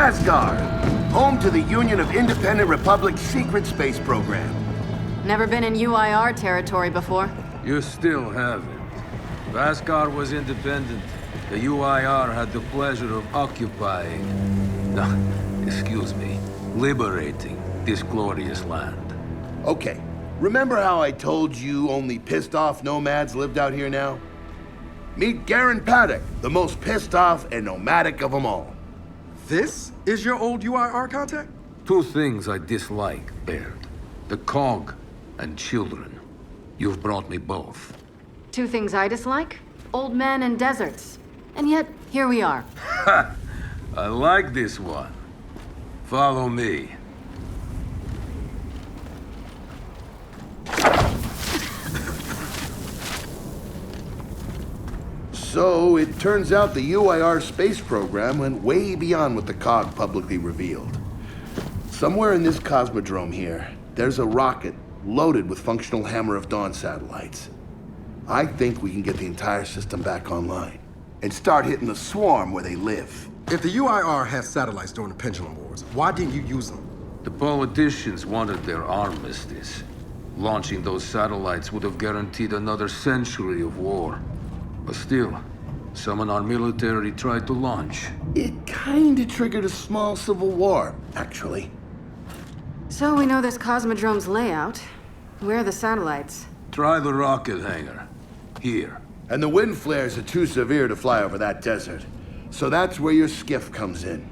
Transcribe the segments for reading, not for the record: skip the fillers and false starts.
Vascar, home to the Union of Independent Republic's secret space program. Never been in UIR territory before. You still haven't. Vascar was independent. The UIR had the pleasure of occupying... No, excuse me. Liberating this glorious land. Okay, remember how I told you only pissed-off nomads lived out here now? Meet Paddock, the most pissed-off and nomadic of them all. This is your old UIR contact? Two things I dislike, Baird. The cog and children. You've brought me both. Two things I dislike? Old men and deserts. And yet, here we are. Ha! I like this one. Follow me. So, it turns out the UIR space program went way beyond what the COG publicly revealed. Somewhere in this cosmodrome here, there's a rocket loaded with functional Hammer of Dawn satellites. I think we can get the entire system back online and start hitting the swarm where they live. If the UIR had satellites during the Pendulum Wars, why didn't you use them? The politicians wanted their armistice. Launching those satellites would have guaranteed another century of war. But still, some in our military tried to launch. It kinda triggered a small civil war, actually. So we know this Cosmodrome's layout. Where are the satellites? Try the rocket hangar. Here. And the wind flares are too severe to fly over that desert. So that's where your skiff comes in.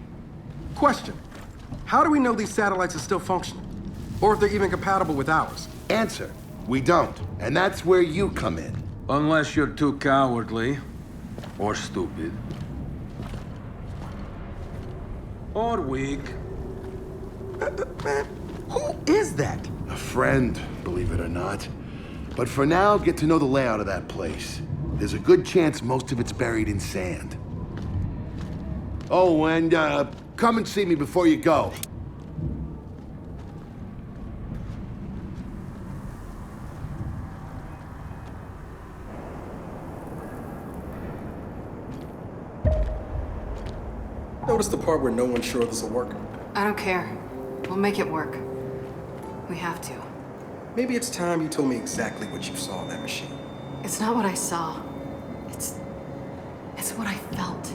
Question. How do we know these satellites are still functional? Or if they're even compatible with ours? Answer. We don't. And that's where you come in. Unless you're too cowardly. Or stupid. Or weak. Man, who is that? A friend, believe it or not. But for now, get to know the layout of that place. There's a good chance most of it's buried in sand. Oh, and come and see me before you go. Notice the part where no one's sure this will work? I don't care. We'll make it work. We have to. Maybe it's time you told me exactly what you saw in that machine. It's not what I saw. It's what I felt.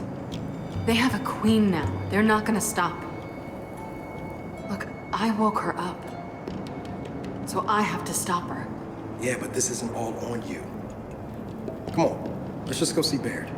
They have a queen now. They're not gonna stop. Look, I woke her up. So I have to stop her. Yeah, but this isn't all on you. Come on, let's just go see Baird.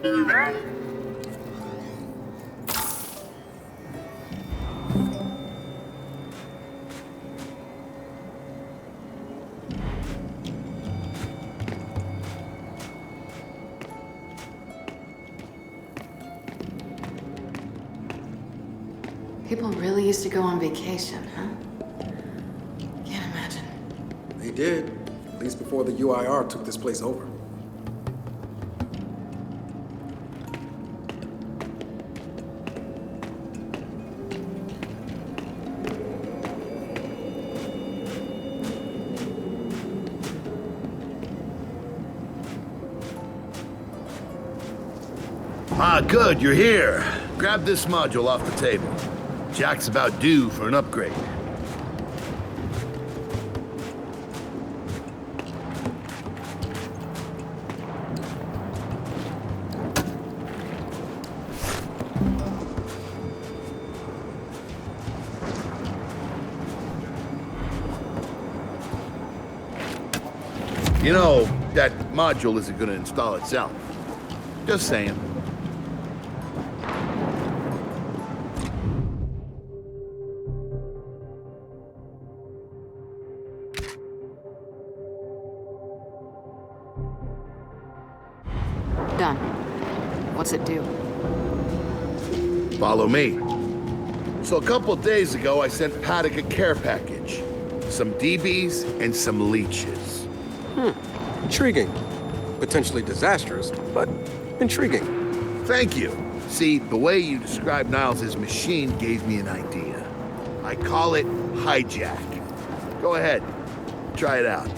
People really used to go on vacation, huh? Can't imagine. They did, at least before the UIR took this place over. Ah, good, you're here. Grab this module off the table. Jack's about due for an upgrade. You know, that module isn't gonna install itself. Just saying. Done. What's it do? Follow me. So a couple days ago, I sent Paddock a care package. Some DBs and some leeches. Intriguing. Potentially disastrous, but intriguing. Thank you. See, the way you described Niles' machine gave me an idea. I call it hijack. Go ahead. Try it out.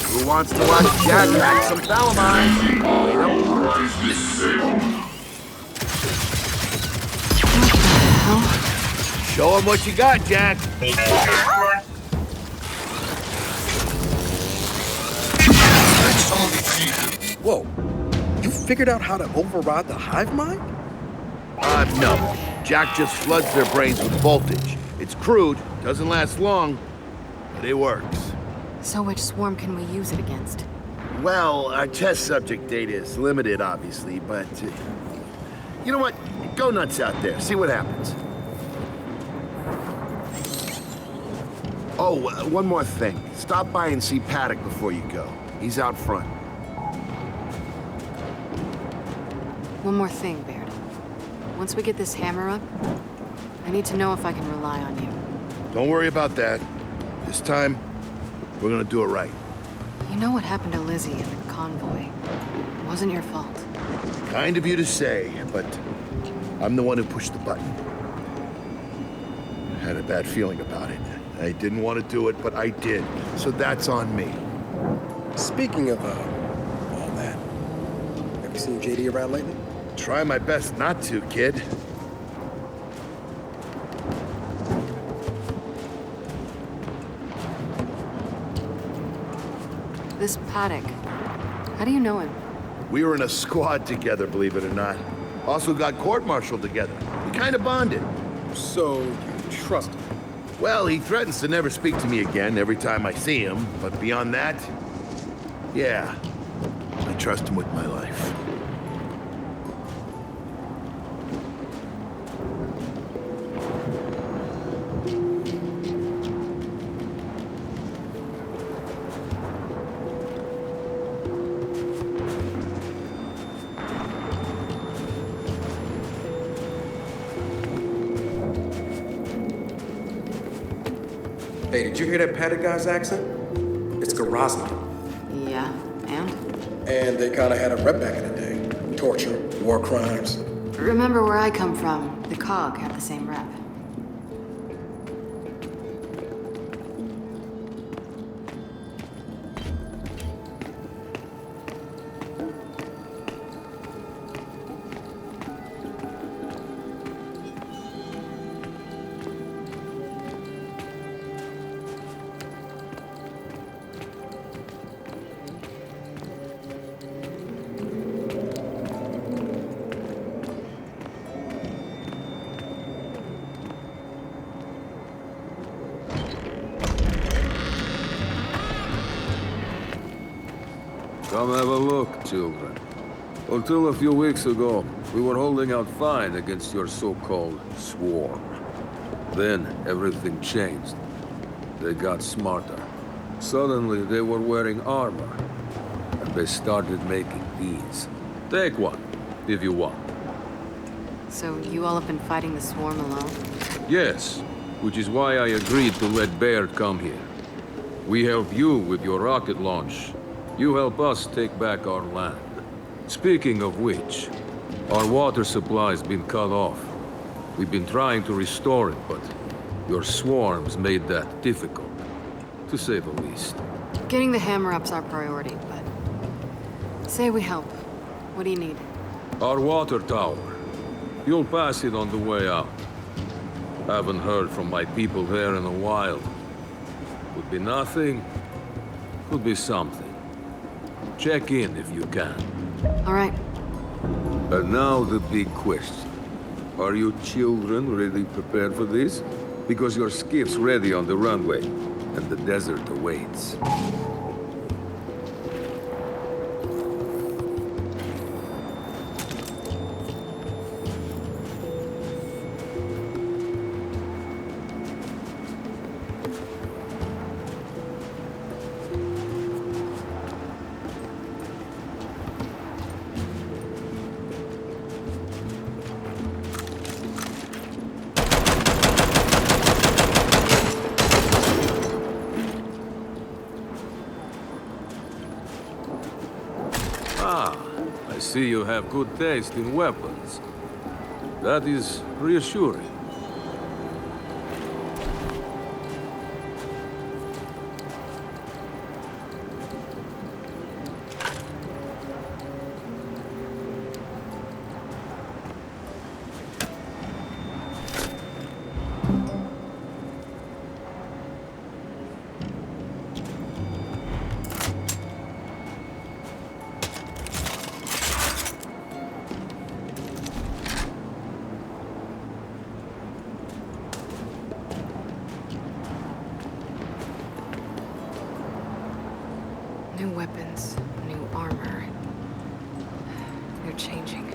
Who wants to watch Jack hack some Thalamine? Show him what you got, Jack. Whoa. You figured out how to override the hive mind? No. Jack just floods their brains with voltage. It's crude, doesn't last long, but it works. So which swarm can we use it against? Well, our test subject data is limited, obviously, but... you know what? Go nuts out there. See what happens. Oh, one more thing. Stop by and see Paddock before you go. He's out front. One more thing, Baird. Once we get this hammer up, I need to know if I can rely on you. Don't worry about that. This time, we're gonna do it right. You know what happened to Lizzie in the convoy. It wasn't your fault. Kind of you to say, but I'm the one who pushed the button. I had a bad feeling about it. I didn't want to do it, but I did. So that's on me. Speaking of, all that, have you seen JD around lately? Try my best not to, kid. This Paddock, how do you know him? We were in a squad together, believe it or not. Also got court-martialed together. We kind of bonded. So, you trust him? Well, he threatens to never speak to me again every time I see him, but beyond that, yeah, I trust him with my life. Hey, did you hear that Paddock guy's accent? It's Garazzi. Yeah, and? And they kind of had a rep back in the day. Torture, war crimes. Remember where I come from, the COG have the same rep. Come have a look, children. Until a few weeks ago, we were holding out fine against your so-called swarm. Then, everything changed. They got smarter. Suddenly, they were wearing armor. And they started making these. Take one, if you want. So you all have been fighting the swarm alone? Yes, which is why I agreed to let Baird come here. We help you with your rocket launch. You help us take back our land. Speaking of which, our water supply's been cut off. We've been trying to restore it, but your swarms made that difficult, to say the least. Getting the hammer-up's our priority, but... Say we help. What do you need? Our water tower. You'll pass it on the way out. Haven't heard from my people there in a while. Could be nothing, could be something. Check in if you can. All right. And now the big question. Are you children really prepared for this? Because your skiff's ready on the runway, and the desert awaits. I see you have good taste in weapons. That is reassuring. New weapons, new armor. They're changing.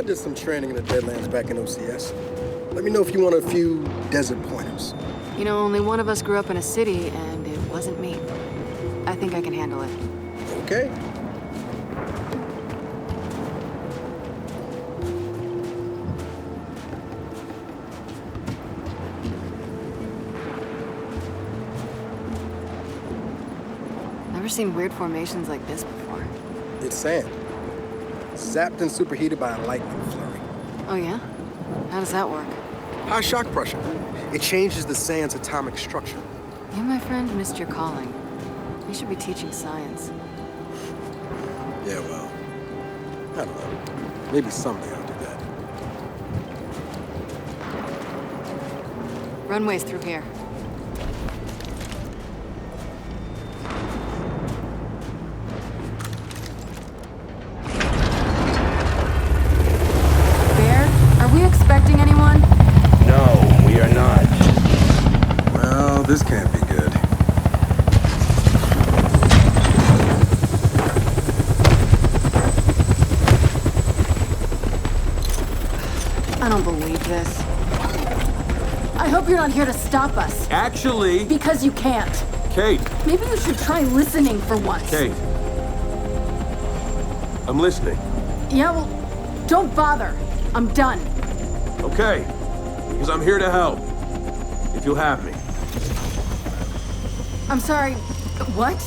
I did some training in the Deadlands back in OCS. Let me know if you want a few desert pointers. You know, only one of us grew up in a city, and it wasn't me. I think I can handle it. Okay. Never seen weird formations like this before. It's sand. Zapped and superheated by a lightning flurry. Oh yeah? How does that work? High shock pressure. It changes the sand's atomic structure. You, my friend, missed your calling. You should be teaching science. Yeah, well, I don't know. Maybe someday I'll do that. Runway's through here. Bear, are we expecting anyone? No, we are not. Well, this can't be good. I don't believe this. I hope you're not here to stop us. Actually, Because you can't. Kate, Maybe you should try listening for once. Kate. I'm listening. Yeah, well, don't bother. I'm done. Okay. Because I'm here to help. If you'll have me. I'm sorry. What?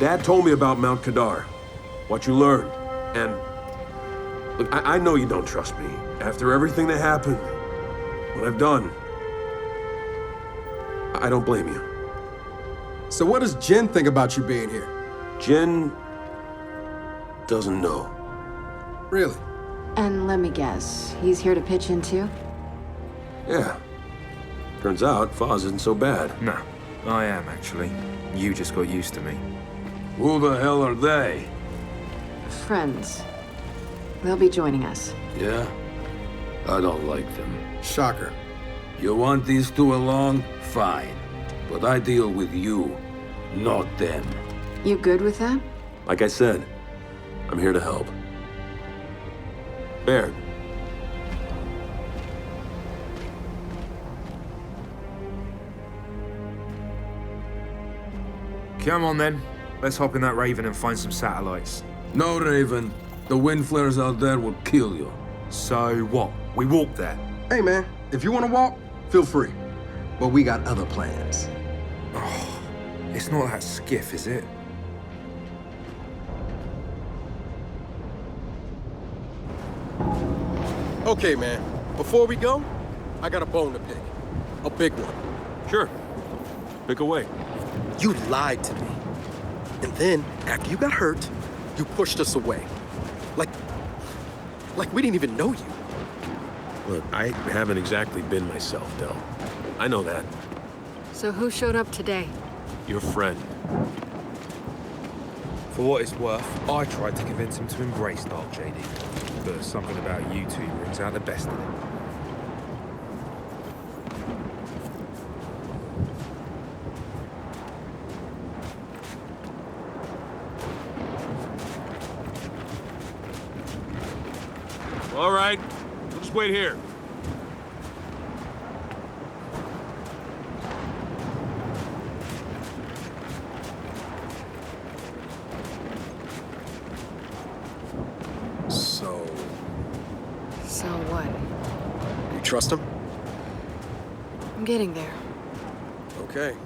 Dad told me about Mount Kadar. What you learned. And look, I know you don't trust me. After everything that happened, what I've done, I don't blame you. So what does Jen think about you being here? Jen doesn't know. Really? And let me guess, he's here to pitch in too? Yeah. Turns out Foz isn't so bad. No, I am actually. You just got used to me. Who the hell are they? Friends. They'll be joining us. Yeah? I don't like them. Shocker. You want these two along? Fine. But I deal with you, not them. You good with that? Like I said, I'm here to help. Bear. Come on then. Let's hop in that Raven and find some satellites. No, Raven. The wind flares out there will kill you. So what? We walk there. Hey, man, if you want to walk, feel free. But we got other plans. It's not that skiff, is it? Okay, man, before we go, I got a bone to pick. A big one. Sure. Pick away. You lied to me. And then, after you got hurt, you pushed us away. Like we didn't even know you. Look, I haven't exactly been myself, Del. I know that. So who showed up today? Your friend. For what it's worth, I tried to convince him to embrace Dark JD. But something about you two brings out the best in him. All right. We'll just wait here. So what? You trust him? I'm getting there. Okay.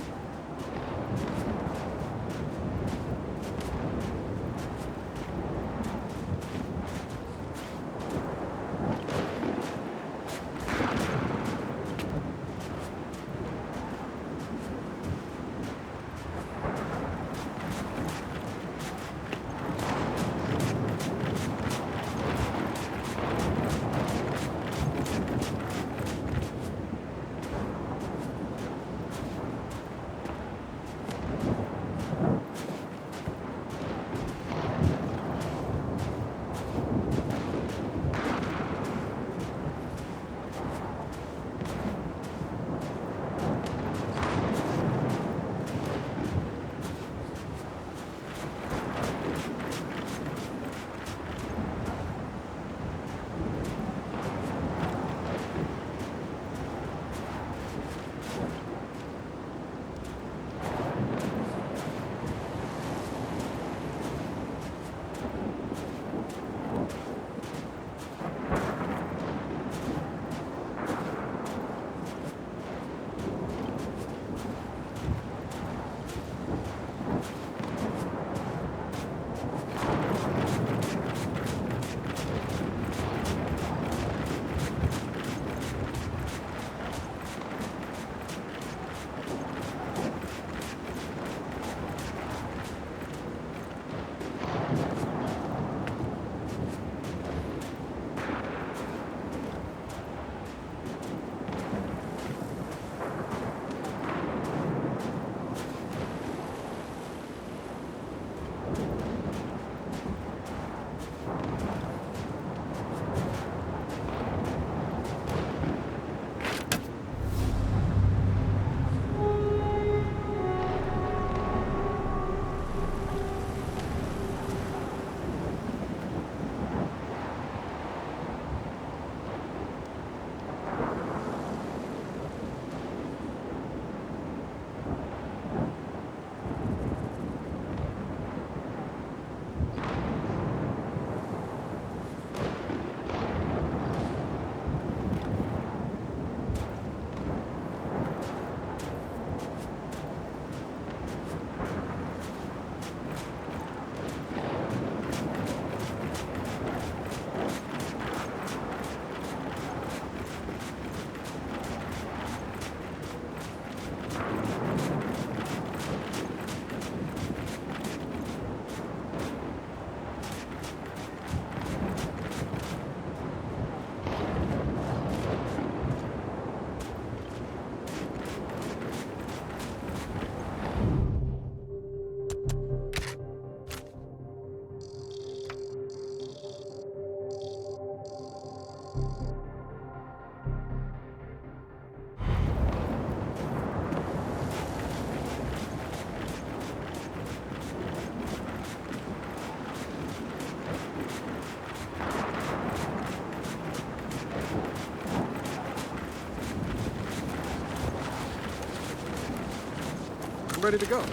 I'm ready to go. All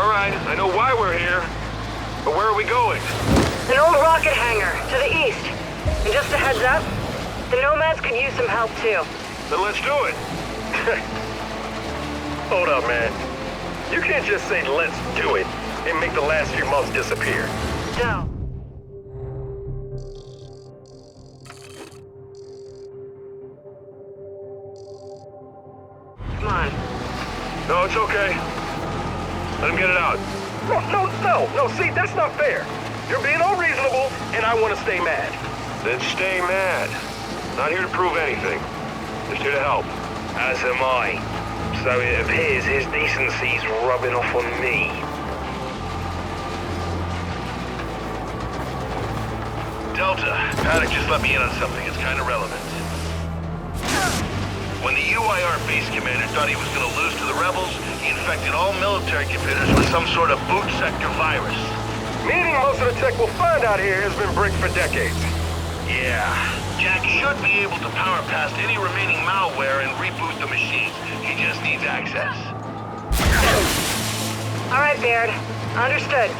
right, I know why we're here, but where are we going? An old rocket hangar, to the east. And just a heads up, the Nomads could use some help too. Then let's do it. Hold up, man. You can't just say let's do it and make the last few months disappear. No. Come on. No, it's okay. Let him get it out. No, see, that's not fair. You're being unreasonable, and I want to stay mad. Then stay mad. Not here to prove anything. Just here to help. As am I. So it appears his decency's rubbing off on me. Delta, Paddock just let me in on something. It's kind of relevant. When the UIR base commander thought he was going to lose to the rebels, he infected all military computers with some sort of boot sector virus. Meaning most of the tech we'll find out here has been bricked for decades. Yeah. Jack should be able to power past any remaining malware and reboot the machine. He just needs access. All right, Baird. Understood.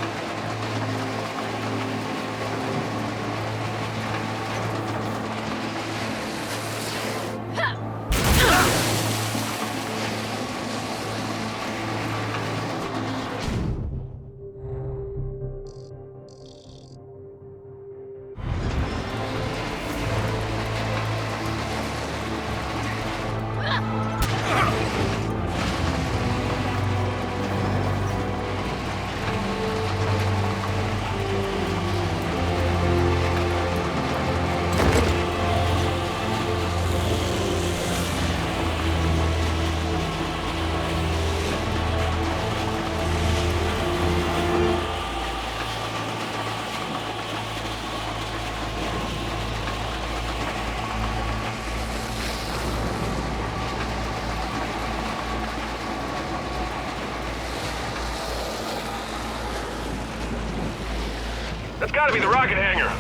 That's gotta be the rocket hangar.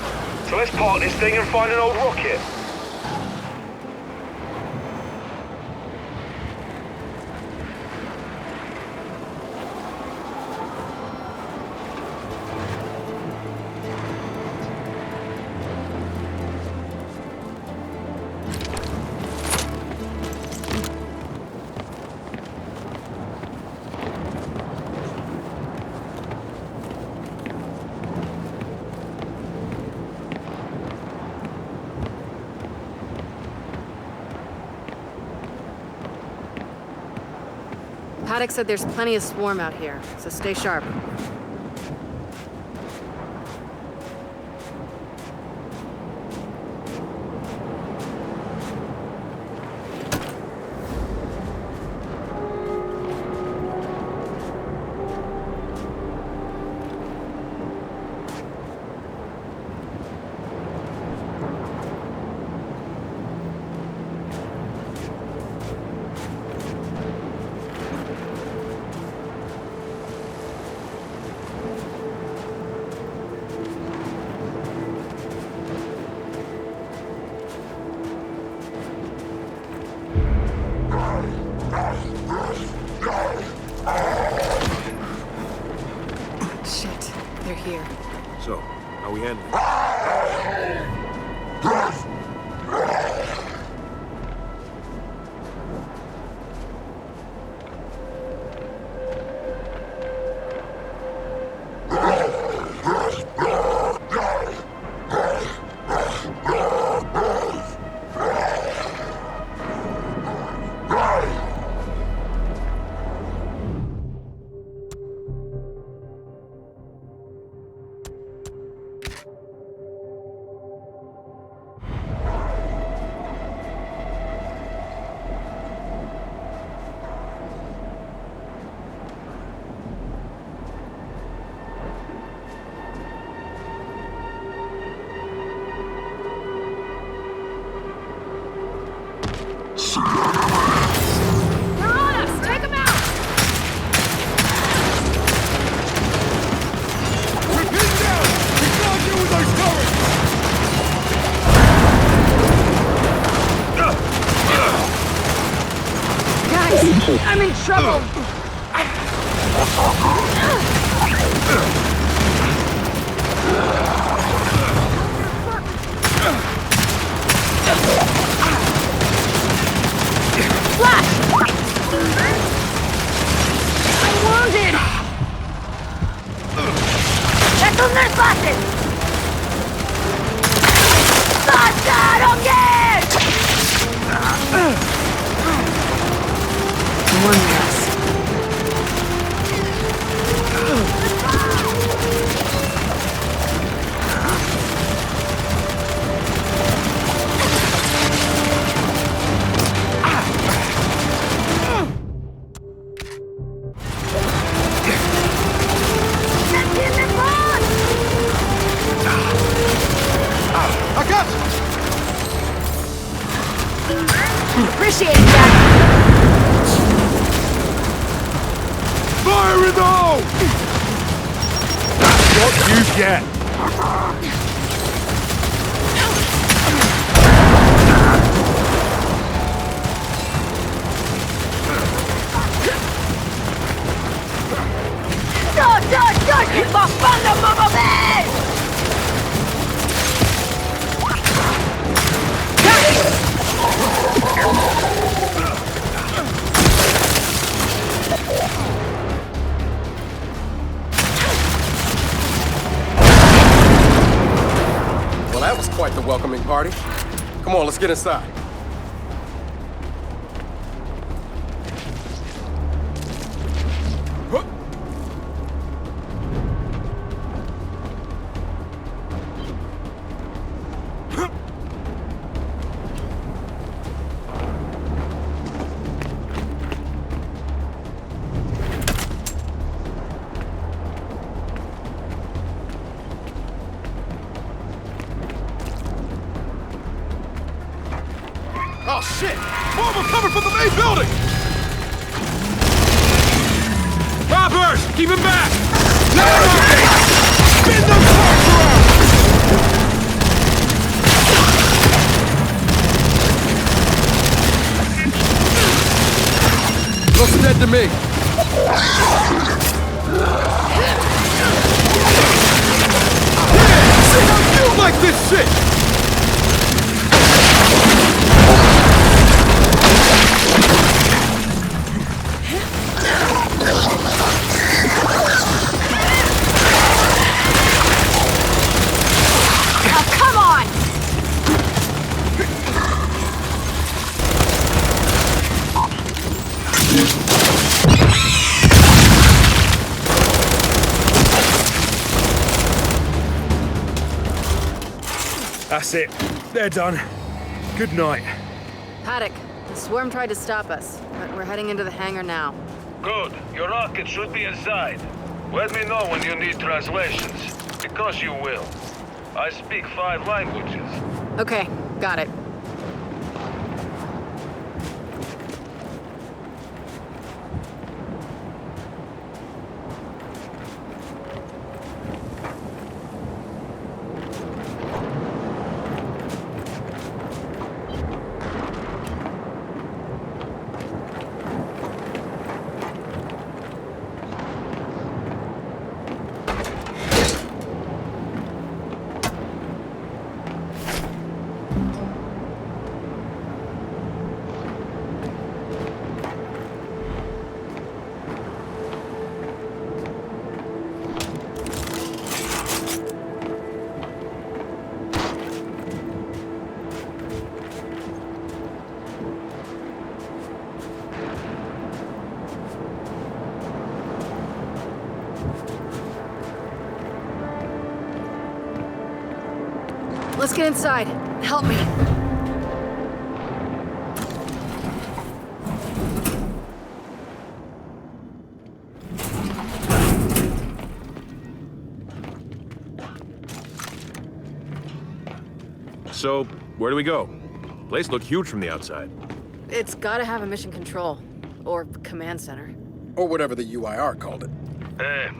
So let's park this thing and find an old rocket. Paddock said there's plenty of swarm out here, so stay sharp. Shit, they're here. So, how we handling it? I'm in trouble! Flash! I'm wounded! ¡Estos no es fácil! ¡Vascar, oye! One less. I got you! Appreciate it, Jack. Fire in the hole! What you get? Well, that was quite the welcoming party. Come on, let's get inside. Oh, shit! More of them coming from the main building! Robbers! Keep him back! Spin them parts around! Looks dead to me. See how you like this shit! That's it. They're done. Good night. Paddock, the swarm tried to stop us, but we're heading into the hangar now. Good. Your rocket should be inside. Let me know when you need translations, because you will. I speak 5 languages. Okay, got it. Let's get inside. Help me. So, where do we go? Place looked huge from the outside. It's gotta have a mission control. Or command center. Or whatever the UIR called it.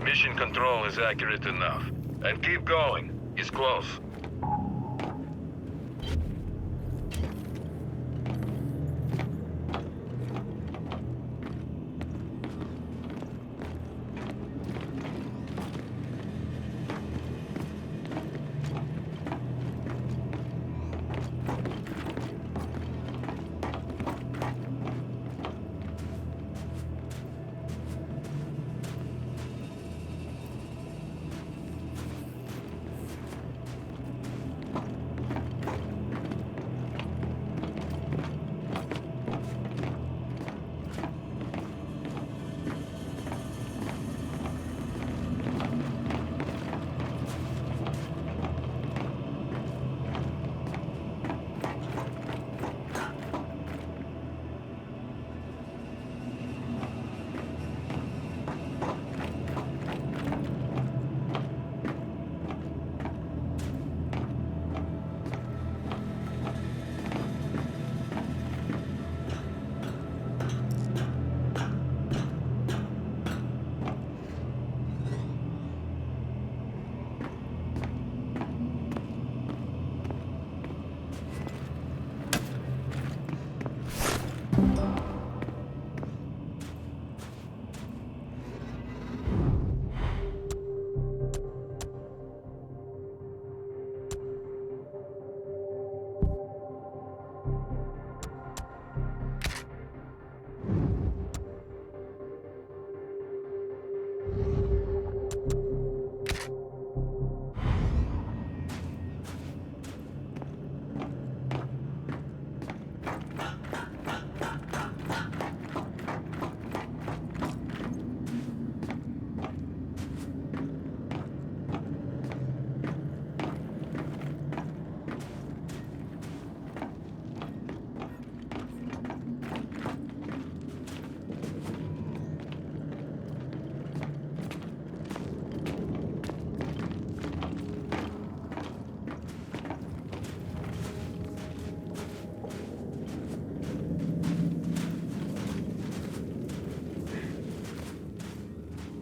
Mission control is accurate enough. And keep going. It's close.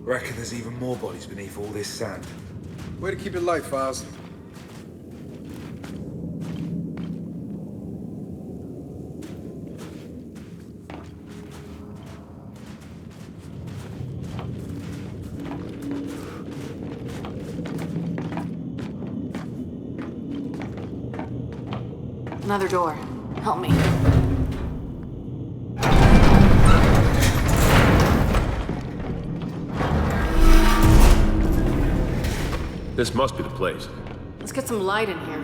Reckon there's even more bodies beneath all this sand. Way to keep it light, Files. Another door. Help me. This must be the place. Let's get some light in here.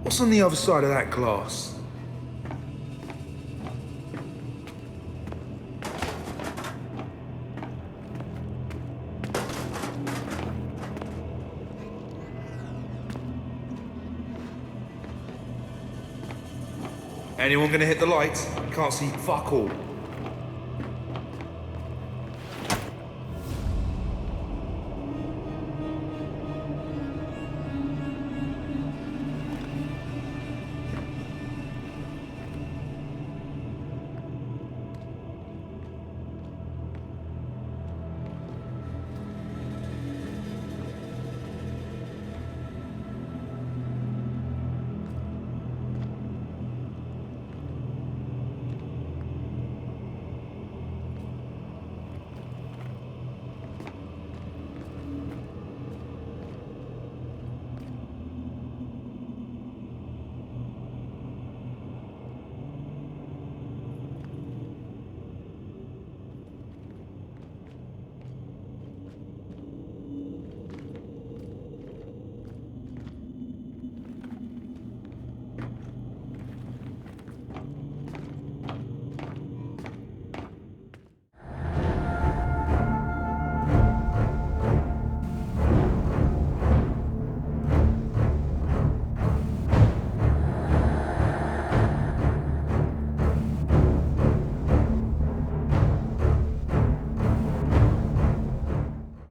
What's on the other side of that glass? Anyone gonna hit the lights? Can't see fuck all.